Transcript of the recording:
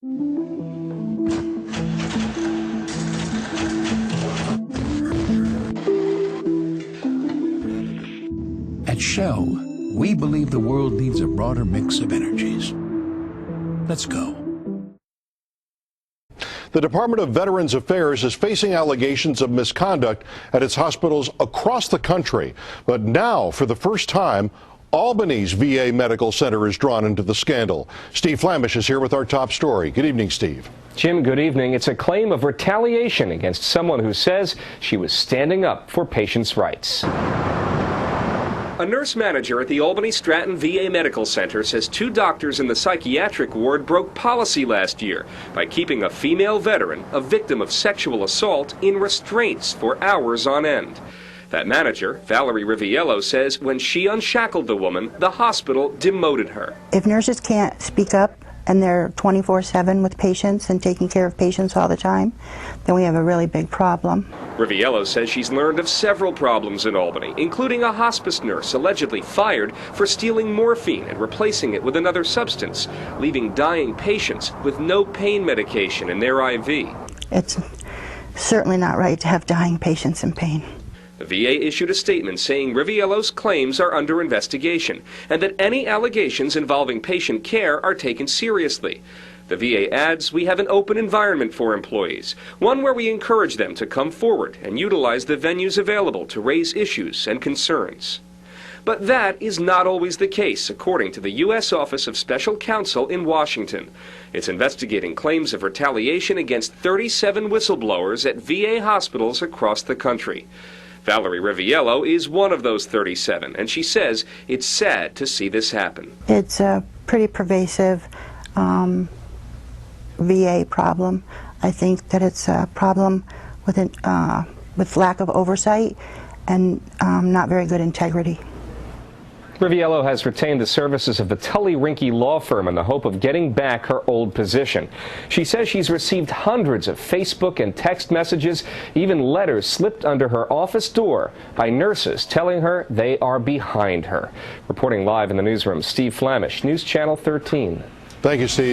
At Shell, we believe the world needs a broader mix of energies. Let's go. The Department of Veterans Affairs is facing allegations of misconduct at its hospitals across the country. But now, for the first time, Albany's VA Medical Center is drawn into the scandal. Steve Flamish is here with our top story. Good evening, Steve. Jim, good evening. It's a claim of retaliation against someone who says she was standing up for patients' rights. A nurse manager at the Albany Stratton VA Medical Center says 2 doctors in the psychiatric ward broke policy last year by keeping a female veteran, a victim of sexual assault, in restraints for hours on end. That manager, Valerie Riviello, says when she unshackled the woman, the hospital demoted her. If nurses can't speak up and they're 24/7 with patients and taking care of patients all the time, then we have a really big problem. Riviello says she's learned of several problems in Albany, including a hospice nurse allegedly fired for stealing morphine and replacing it with another substance, leaving dying patients with no pain medication in their IV. It's certainly not right to have dying patients in pain. The VA issued a statement saying Riviello's claims are under investigation and that any allegations involving patient care are taken seriously. The VA adds, we have an open environment for employees, one where we encourage them to come forward and utilize the venues available to raise issues and concerns. But that is not always the case, according to the U.S. Office of Special Counsel in Washington. It's investigating claims of retaliation against 37 whistleblowers at VA hospitals across the country. Valerie Riviello is one of those 37, and she says it's sad to see this happen. It's a pretty pervasive VA problem. I think that it's a problem with lack of oversight and not very good integrity. Riviello has retained the services of the Tully Rinckey law firm in the hope of getting back her old position. She says she's received hundreds of Facebook and text messages, even letters slipped under her office door by nurses telling her they are behind her. Reporting live in the newsroom, Steve Flamish, News Channel 13. Thank you, Steve.